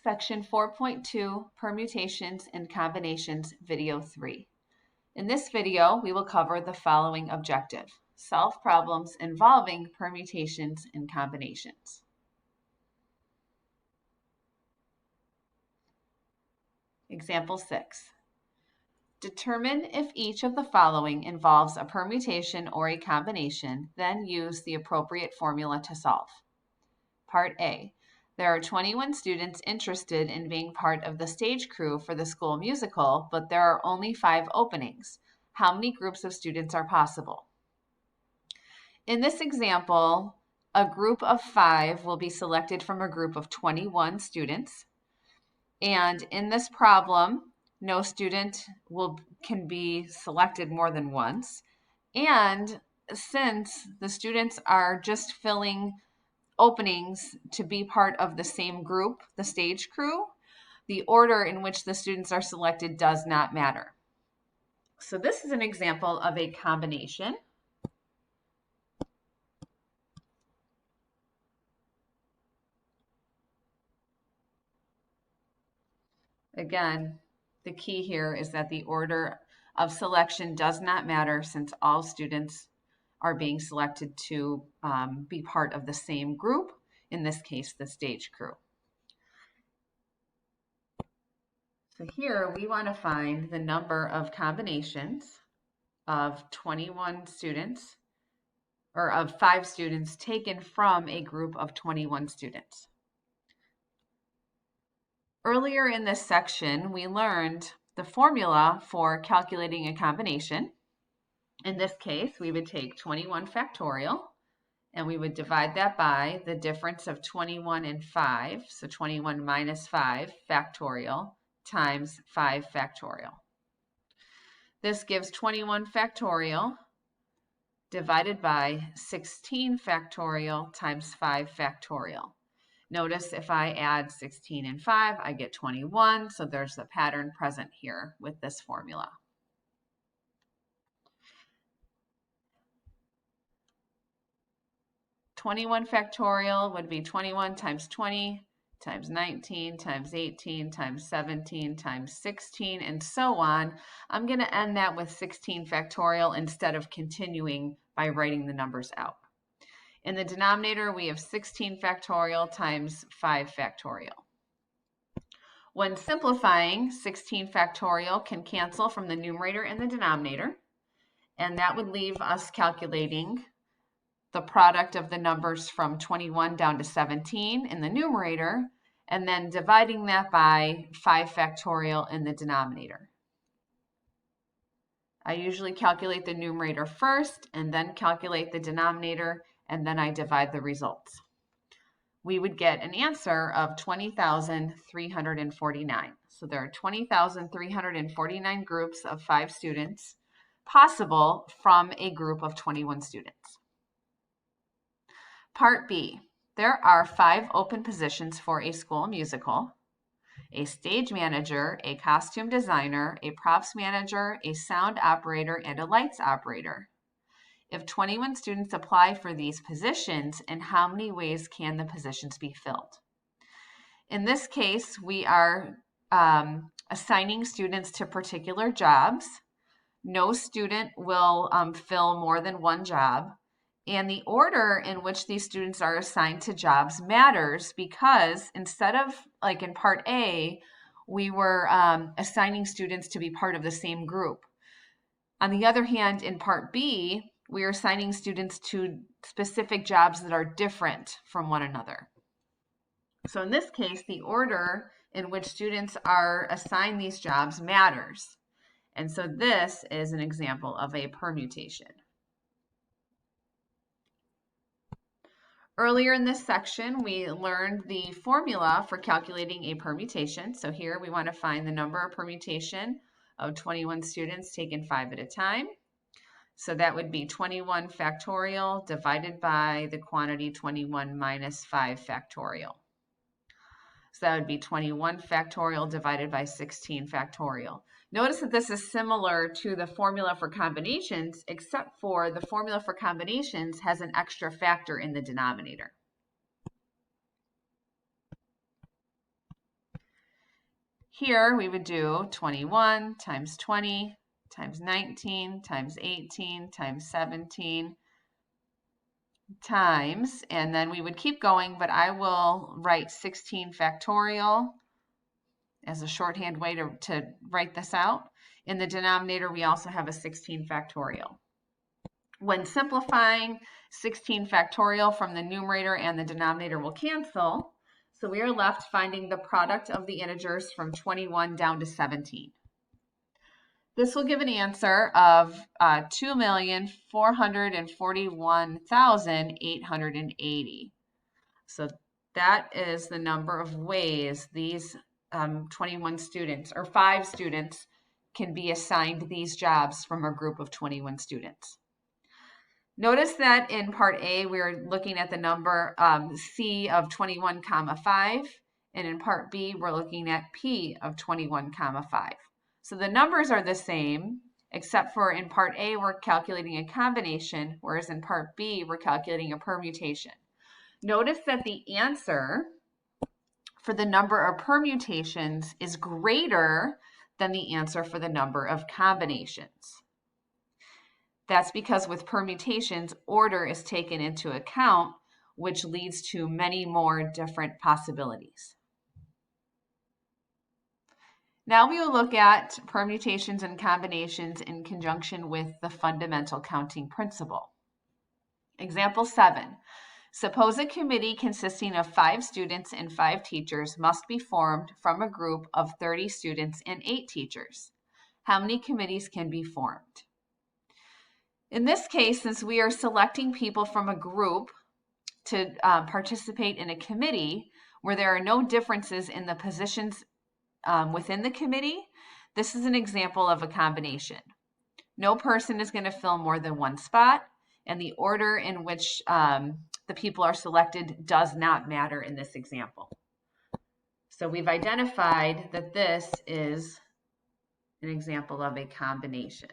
Section 4.2, Permutations and Combinations, Video 3. In this video, we will cover the following objective: solve problems involving permutations and combinations. Example 6. Determine if each of the following involves a permutation or a combination, then use the appropriate formula to solve. Part A. There are 21 students interested in being part of the stage crew for the school musical, but there are only 5 openings. How many groups of students are possible? In this example, a group of 5 will be selected from a group of 21 students. And in this problem, no student can be selected more than once. And since the students are just filling openings to be part of the same group, the stage crew, the order in which the students are selected does not matter. So this is an example of a combination. Again, the key here is that the order of selection does not matter since all students are being selected to be part of the same group, in this case, the stage crew. So here we want to find the number of combinations of 21 students, or of 5 students taken from a group of 21 students. Earlier in this section, we learned the formula for calculating a combination. In this case, we would take 21 factorial and we would divide that by the difference of 21 and 5, so 21 minus 5 factorial times 5 factorial. This gives 21 factorial divided by 16 factorial times 5 factorial. Notice if I add 16 and 5, I get 21, so there's a pattern present here with this formula. (21 factorial would be 21 times 20 times 19 times 18 times 17 times 16 and so on. I'm going to end that with 16 factorial instead of continuing by writing the numbers out. In the denominator, we have 16 factorial times 5 factorial. When simplifying, 16 factorial can cancel from the numerator and the denominator, and that would leave us calculating the product of the numbers from 21 down to 17 in the numerator, and then dividing that by 5 factorial in the denominator. I usually calculate the numerator first and then calculate the denominator, and then I divide the results. We would get an answer of 20,349. So there are 20,349 groups of 5 students possible from a group of 21 students. Part B, there are 5 open positions for a school musical: a stage manager, a costume designer, a props manager, a sound operator, and a lights operator. If 21 students apply for these positions, in how many ways can the positions be filled? In this case, we are assigning students to particular jobs. No student will fill more than one job. And the order in which these students are assigned to jobs matters because instead of, like in Part A, we were assigning students to be part of the same group. On the other hand, in Part B, we are assigning students to specific jobs that are different from one another. So in this case, the order in which students are assigned these jobs matters. And so this is an example of a permutation. Earlier in this section, we learned the formula for calculating a permutation. So here we want to find the number of permutation of 21 students taken 5 at a time. So that would be 21 factorial divided by the quantity 21 minus 5 factorial. So that would be 21 factorial divided by 16 factorial. Notice that this is similar to the formula for combinations, except for the formula for combinations has an extra factor in the denominator. here we would do 21 times 20 times 19 times 18 times 17 times, and then we would keep going, but I will write 16 factorial as a shorthand way to write this out. In the denominator, we also have a 16 factorial. When simplifying, 16 factorial from the numerator and the denominator will cancel. So we are left finding the product of the integers from 21 down to 17. This will give an answer of 2,441,880. So that is the number of ways these 21 students, or 5 students, can be assigned these jobs from a group of 21 students. Notice that in part A, we're looking at the number C of 21, 5, and in part B, we're looking at P of 21, 5. So the numbers are the same, except for in part A, we're calculating a combination, whereas in part B, we're calculating a permutation. Notice that the answer for the number of permutations is greater than the answer for the number of combinations. That's because with permutations, order is taken into account, which leads to many more different possibilities. Now we will look at permutations and combinations in conjunction with the fundamental counting principle. Example 7. Suppose a committee consisting of 5 students and 5 teachers must be formed from a group of 30 students and 8 teachers. How many committees can be formed? In this case, since we are selecting people from a group to participate in a committee where there are no differences in the positions within the committee, this is an example of a combination. No person is going to fill more than one spot, and the order in which the people are selected does not matter in this example. So we've identified that this is an example of a combination.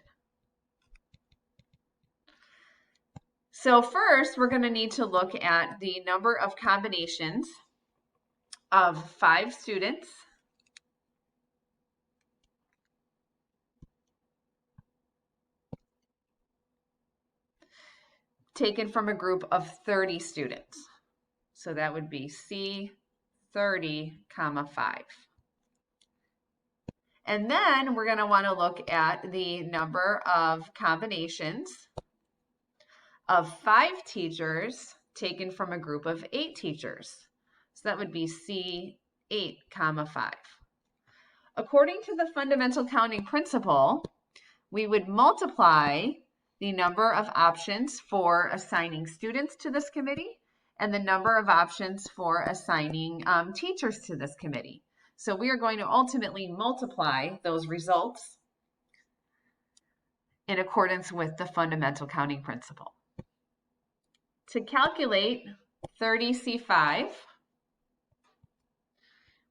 So first, we're going to need to look at the number of combinations of 5 students taken from a group of 30 students. So that would be C 30, 5. And then we're going to want to look at the number of combinations of 5 teachers taken from a group of 8 teachers. So that would be C 8, 5. According to the fundamental counting principle, we would multiply the number of options for assigning students to this committee and the number of options for assigning teachers to this committee. So we are going to ultimately multiply those results in accordance with the fundamental counting principle. To calculate 30C5,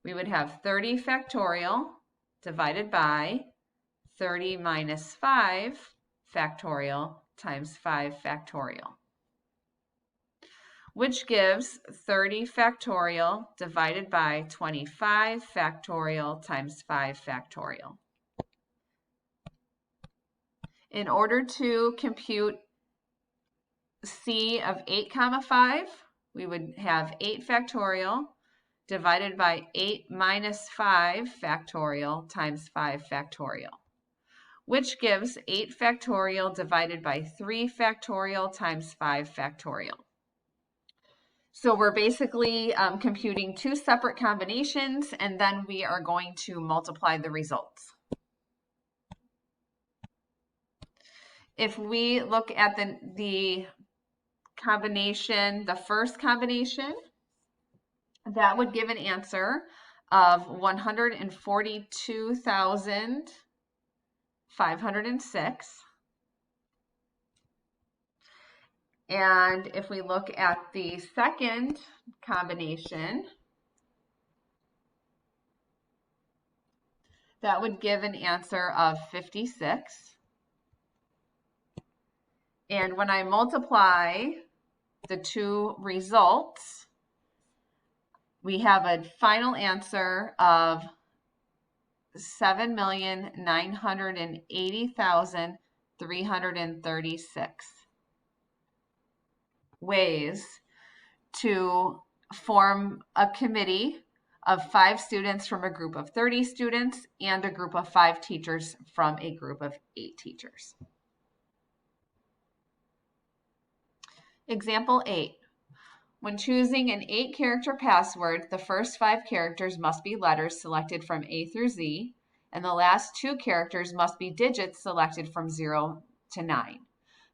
we would have 30 factorial divided by 30 minus 5 factorial times 5 factorial, which gives 30 factorial divided by 25 factorial times 5 factorial. In order to compute C of 8, 5, we would have 8 factorial divided by 8 minus 5 factorial times 5 factorial, which gives 8 factorial divided by 3 factorial times 5 factorial. So we're basically computing 2 separate combinations, and then we are going to multiply the results. If we look at the combination, the first combination, that would give an answer of 142,506. And if we look at the second combination, that would give an answer of 56. And when I multiply the 2 results, we have a final answer of 7,980,336 ways to form a committee of 5 students from a group of 30 students and a group of 5 teachers from a group of 8 teachers. Example 8. When choosing an 8-character password, the first 5 characters must be letters selected from A through Z, and the last 2 characters must be digits selected from 0 to 9.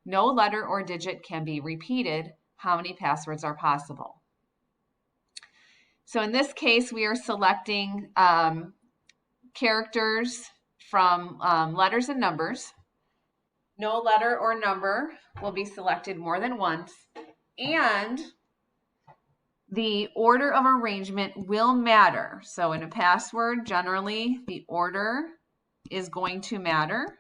No letter or digit can be repeated. How many passwords are possible? So in this case, we are selecting characters from letters and numbers. No letter or number will be selected more than once, and the order of arrangement will matter. So in a password, generally, the order is going to matter.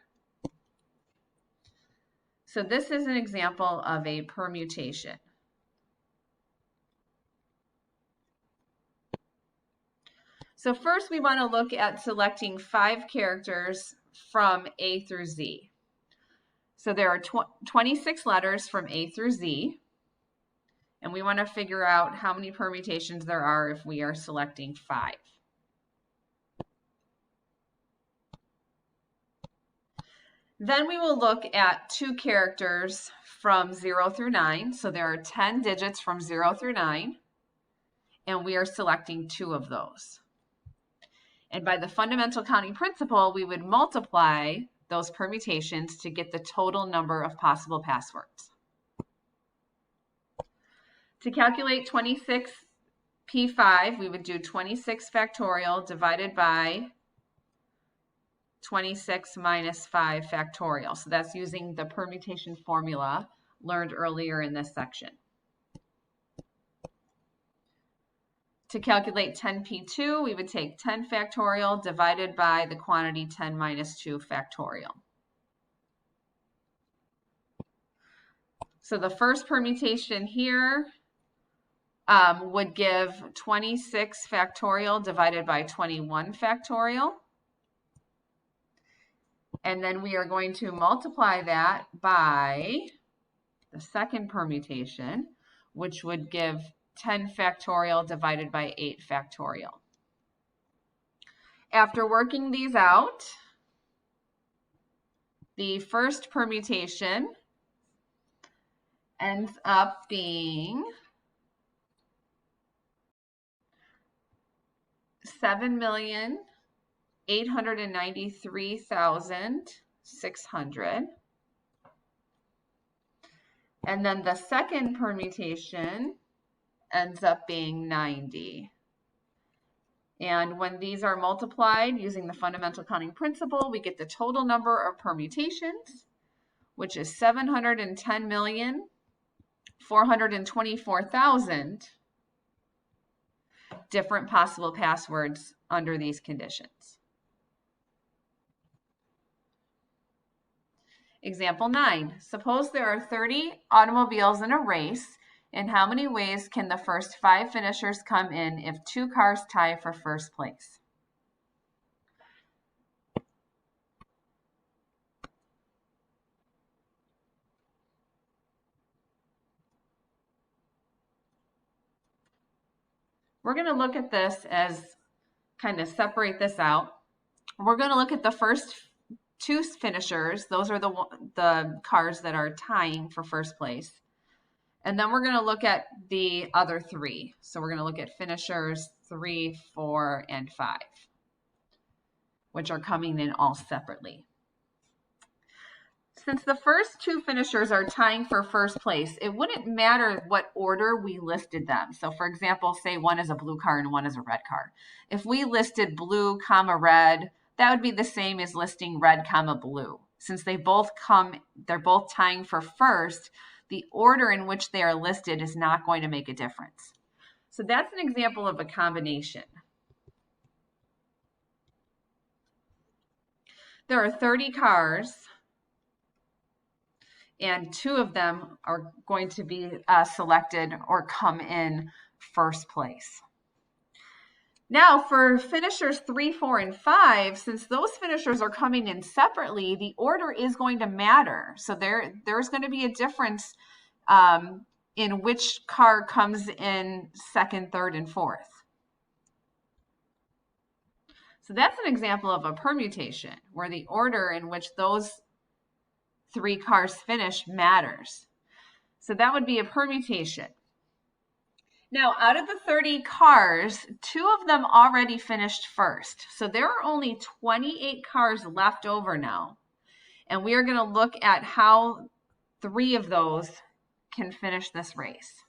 So this is an example of a permutation. So first we want to look at selecting 5 characters from A through Z. So there are 26 letters from A through Z, and we want to figure out how many permutations there are if we are selecting 5. Then we will look at 2 characters from 0 through 9. So there are 10 digits from 0 through 9, and we are selecting 2 of those. And by the fundamental counting principle, we would multiply those permutations to get the total number of possible passwords. To calculate 26p5, we would do 26 factorial divided by 26 minus 5 factorial. So that's using the permutation formula learned earlier in this section. To calculate 10p2, we would take 10 factorial divided by the quantity 10 minus 2 factorial. So the first permutation here would give 26 factorial divided by 21 factorial. And then we are going to multiply that by the second permutation, which would give 10 factorial divided by 8 factorial. After working these out, the first permutation ends up being 7,893,600. And then the second permutation ends up being 90. And when these are multiplied using the fundamental counting principle, we get the total number of permutations, which is 710,424,000 different possible passwords under these conditions. Example 9. Suppose there are 30 automobiles in a race. In how many ways can the first 5 finishers come in if 2 cars tie for first place? We're going to look at this as kind of separate this out. We're going to look at the first 2 finishers. Those are the cars that are tying for first place. And then we're going to look at the other 3. So we're going to look at finishers 3, 4, and 5, which are coming in all separately. Since the first 2 finishers are tying for first place, it wouldn't matter what order we listed them. So for example, say one is a blue car and one is a red car. If we listed blue, comma, red, that would be the same as listing red, comma, blue. Since they're both tying for first, the order in which they are listed is not going to make a difference. So that's an example of a combination. There are 30 cars, and 2 of them are going to be selected or come in first place. Now for finishers 3, 4, and 5, since those finishers are coming in separately, the order is going to matter. So there's going to be a difference in which car comes in second, third, and fourth. So that's an example of a permutation where the order in which those 3 cars finish matters. So that would be a permutation. Now, out of the 30 cars, 2 of them already finished first. So there are only 28 cars left over now. And we are going to look at how 3 of those can finish this race.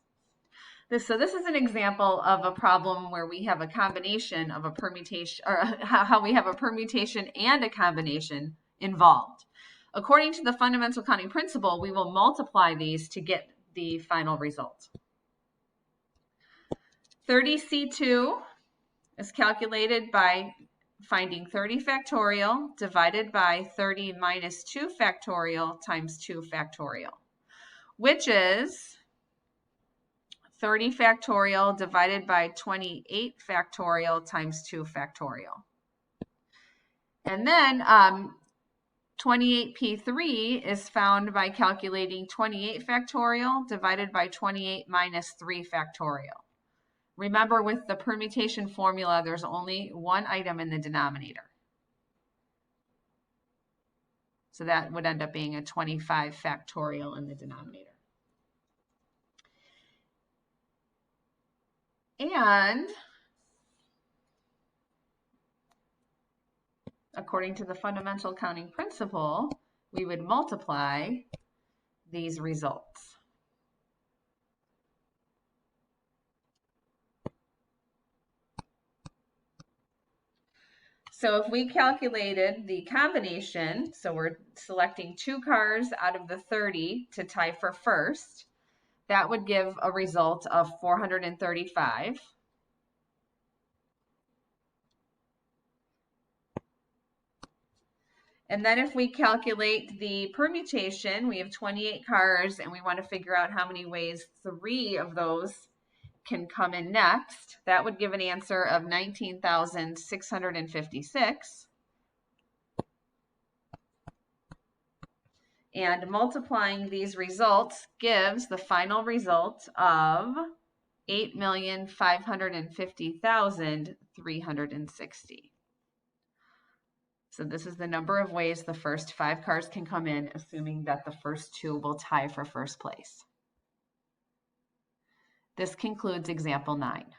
So this is an example of a problem where we have a combination of a permutation, or how we have a permutation and a combination involved. According to the fundamental counting principle, we will multiply these to get the final result. 30C2 is calculated by finding 30 factorial divided by 30 minus 2 factorial times 2 factorial, which is 30 factorial divided by 28 factorial times 2 factorial. And then 28P3 is found by calculating 28 factorial divided by 28 minus 3 factorial. Remember, with the permutation formula, there's only one item in the denominator. So that would end up being a 25 factorial in the denominator. And according to the fundamental counting principle, we would multiply these results. So if we calculated the combination, so we're selecting 2 cars out of the 30 to tie for first, that would give a result of 435. And then if we calculate the permutation, we have 28 cars and we want to figure out how many ways 3 of those can come in next. That would give an answer of 19,656. And multiplying these results gives the final result of 8,550,360. So this is the number of ways the first 5 cars can come in, assuming that the first 2 will tie for first place. This concludes example 9.